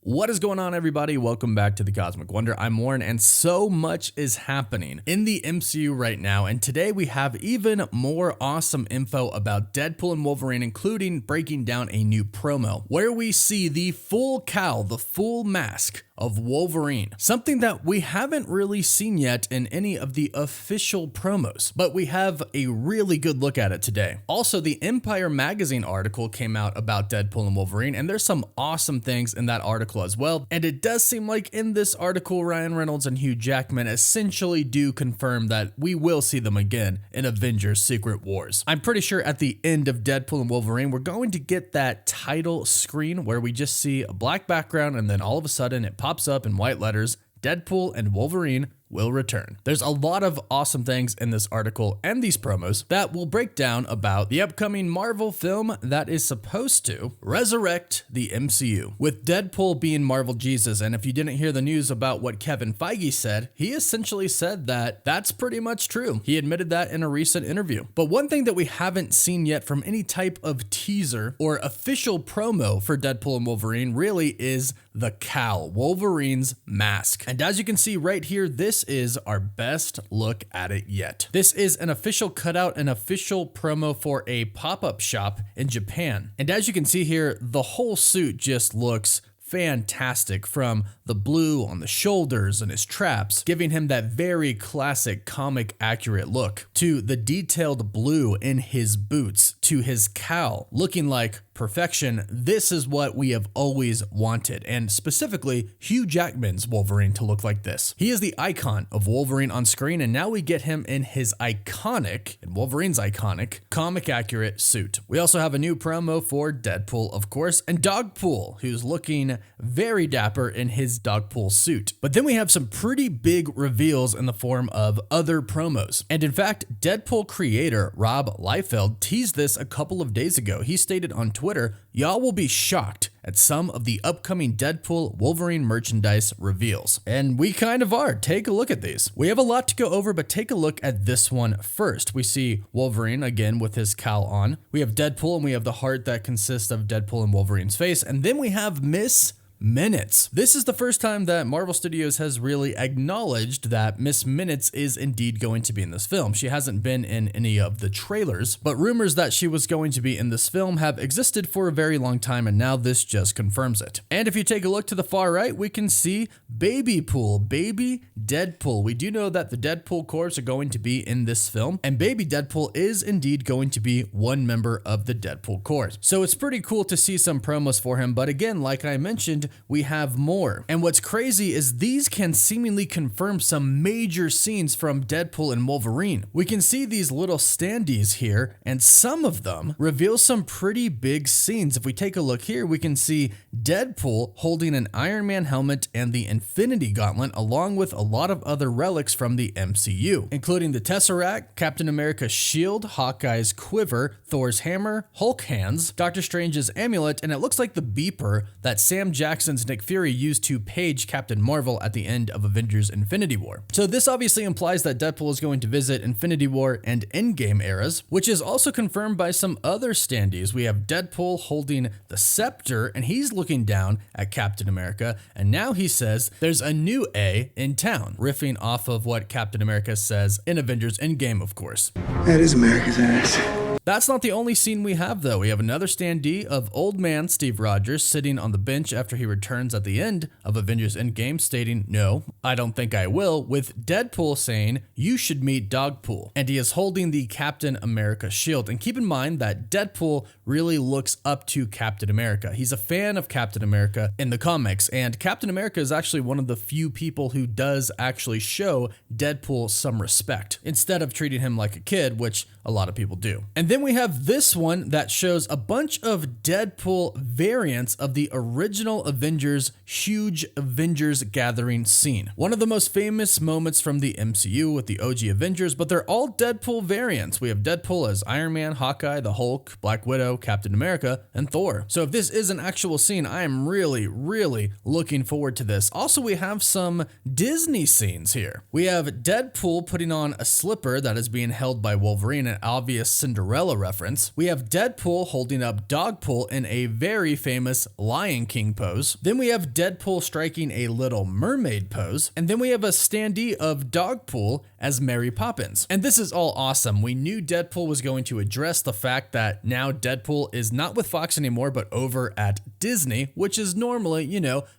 What is going on, everybody? Welcome back to the Cosmic Wonder. I'm Warren, and so much is happening in the MCU right now, and today we have even more awesome info about Deadpool and Wolverine, including breaking down a new promo where we see the full cowl, the full mask of Wolverine, something that we haven't really seen yet in any of the official promos, but we have a really good look at it today. Also, the Empire magazine article came out about Deadpool and Wolverine, and there's some awesome things in that article as well, and it does seem like in this article Ryan Reynolds and Hugh Jackman essentially do confirm that we will see them again in Avengers Secret Wars. I'm pretty sure at the end of Deadpool and Wolverine we're going to get that title screen where we just see a black background and then all of a sudden it pops up in white letters, Deadpool and Wolverine will return. There's a lot of awesome things in this article and these promos that will break down about the upcoming Marvel film that is supposed to resurrect the MCU, with Deadpool being Marvel Jesus. And if you didn't hear the news about what Kevin Feige said, he essentially said that that's pretty much true. He admitted that in a recent interview. But one thing that we haven't seen yet from any type of teaser or official promo for Deadpool and Wolverine really is the cowl, Wolverine's mask. And as you can see right here, this is our best look at it yet. This is an official cutout, an official promo for a pop-up shop in Japan. And as you can see here, the whole suit just looks fantastic, from the blue on the shoulders and his traps, giving him that very classic comic accurate look, to the detailed blue in his boots, to his cowl looking like perfection. This is what we have always wanted, and specifically Hugh Jackman's Wolverine to look like this. He is the icon of Wolverine on screen, and now we get him in his iconic, and Wolverine's iconic, comic accurate suit. We also have a new promo for Deadpool, of course, and Dogpool, who's looking very dapper in his Dogpool suit. But then we have some pretty big reveals in the form of other promos. And in fact, Deadpool creator Rob Liefeld teased this a couple of days ago. He stated on Twitter, "Y'all will be shocked at some of the upcoming Deadpool Wolverine merchandise reveals." And we kind of are. Take a look at these. We have a lot to go over, but take a look at this one first. We see Wolverine again with his cowl on. We have Deadpool, and we have the heart that consists of Deadpool and Wolverine's face. And then we have Miss Minutes. This is the first time that Marvel Studios has really acknowledged that Miss Minutes is indeed going to be in this film. She hasn't been in any of the trailers, but rumors that she was going to be in this film have existed for a very long time, and now this just confirms it. And if you take a look to the far right, we can see Baby Deadpool. We do know that the Deadpool Corps are going to be in this film, and Baby Deadpool is indeed going to be one member of the Deadpool Corps. So it's pretty cool to see some promos for him, but again, like I mentioned, we have more. And what's crazy is these can seemingly confirm some major scenes from Deadpool and Wolverine. We can see these little standees here, and some of them reveal some pretty big scenes. If we take a look here, we can see Deadpool holding an Iron Man helmet and the Infinity Gauntlet, along with a lot of other relics from the MCU, including the Tesseract, Captain America's shield, Hawkeye's quiver, Thor's hammer, Hulk hands, Doctor Strange's amulet, and it looks like the beeper that Sam Jackson's Nick Fury used to page Captain Marvel at the end of Avengers Infinity War. So this obviously implies that Deadpool is going to visit Infinity War and Endgame eras, which is also confirmed by some other standees. We have Deadpool holding the scepter, and he's looking down at Captain America, and now he says there's a new A in town, riffing off of what Captain America says in Avengers Endgame, of course. That is America's ass. That's not the only scene we have, though. We have another standee of old man Steve Rogers sitting on the bench after he returns at the end of Avengers Endgame, stating, "No, I don't think I will," with Deadpool saying, "You should meet Dogpool." And he is holding the Captain America shield. And keep in mind that Deadpool really looks up to Captain America. He's a fan of Captain America in the comics, and Captain America is actually one of the few people who does actually show Deadpool some respect, instead of treating him like a kid, which a lot of people do. And then we have this one that shows a bunch of Deadpool variants of the original Avengers huge Avengers gathering scene. One of the most famous moments from the MCU with the OG Avengers, but they're all Deadpool variants. We have Deadpool as Iron Man, Hawkeye, the Hulk, Black Widow, Captain America, and Thor. So if this is an actual scene, I am really looking forward to this. Also, we have some Disney scenes here. We have Deadpool putting on a slipper that is being held by Wolverine, an obvious Cinderella Cinderella reference. We have Deadpool holding up Dogpool in a very famous Lion King pose. Then we have Deadpool striking a Little Mermaid pose. And then we have a standee of Dogpool as Mary Poppins. And this is all awesome. We knew Deadpool was going to address the fact that now Deadpool is not with Fox anymore, but over at Disney, which is normally,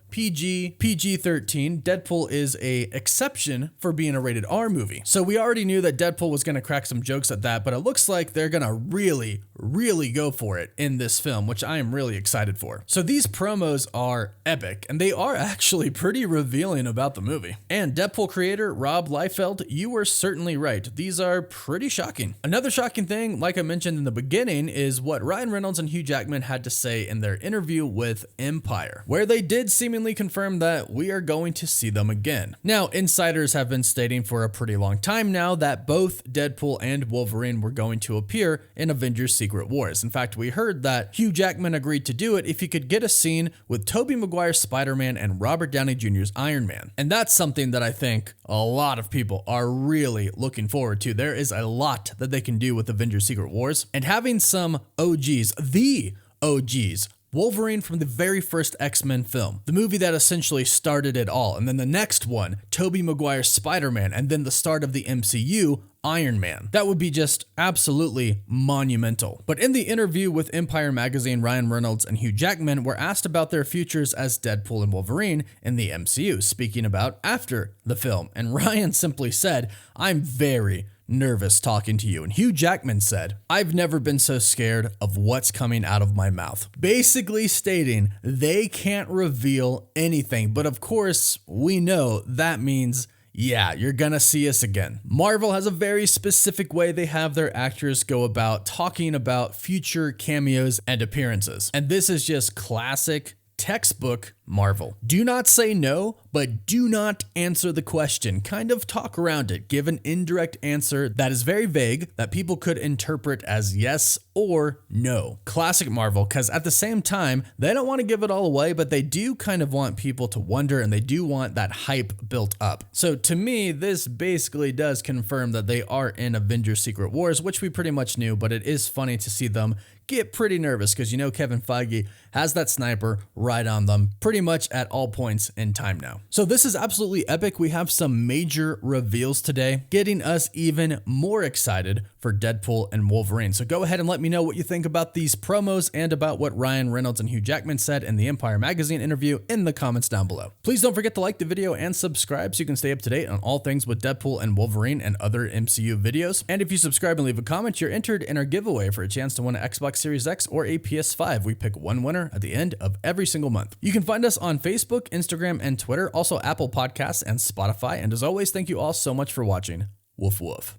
PG-13. Deadpool is a exception for being a rated R movie. So we already knew that Deadpool was going to crack some jokes at that, but it looks like they're going to really go for it in this film, which I am really excited for. So these promos are epic, and they are actually pretty revealing about the movie. And Deadpool creator Rob Liefeld, you were certainly right. These are pretty shocking. Another shocking thing, like I mentioned in the beginning, is what Ryan Reynolds and Hugh Jackman had to say in their interview with Empire, where they did seemingly confirm that we are going to see them again. Now, insiders have been stating for a pretty long time now that both Deadpool and Wolverine were going to appear in Avengers Secret Wars. In fact, we heard that Hugh Jackman agreed to do it if he could get a scene with Tobey Maguire's Spider-Man and Robert Downey Jr.'s Iron Man. And that's something that I think a lot of people are really looking forward to. There is a lot that they can do with Avengers Secret Wars, and having some OGs, the OGs, Wolverine from the very first X-Men film, the movie that essentially started it all, and then the next one, Tobey Maguire's Spider-Man, and then the start of the MCU, Iron Man. That would be just absolutely monumental. But in the interview with Empire magazine, Ryan Reynolds and Hugh Jackman were asked about their futures as Deadpool and Wolverine in the MCU, speaking about after the film. And Ryan simply said, "I'm very nervous talking to you." And Hugh Jackman said, "I've never been so scared of what's coming out of my mouth." Basically stating they can't reveal anything. But of course, we know that means, yeah, you're gonna see us again. Marvel has a very specific way they have their actors go about talking about future cameos and appearances. And this is just classic textbook Marvel. Do not say no, but do not answer the question. Kind of talk around it. Give an indirect answer that is very vague that people could interpret as yes or no. Classic Marvel, because at the same time, they don't want to give it all away, but they do kind of want people to wonder, and they do want that hype built up. So to me, this basically does confirm that they are in Avengers Secret Wars, which we pretty much knew, but it is funny to see them get pretty nervous because Kevin Feige has that sniper right on them pretty much at all points in time now. So this is absolutely epic. We have some major reveals today, getting us even more excited for Deadpool and Wolverine. So go ahead and let me know what you think about these promos and about what Ryan Reynolds and Hugh Jackman said in the Empire magazine interview in the comments down below. Please don't forget to like the video and subscribe so you can stay up to date on all things with Deadpool and Wolverine and other MCU videos. And if you subscribe and leave a comment, you're entered in our giveaway for a chance to win an Xbox Series X or a PS5. We pick one winner at the end of every single month. You can find us on Facebook, Instagram, and Twitter, also Apple Podcasts and Spotify. And as always, thank you all so much for watching. Woof woof.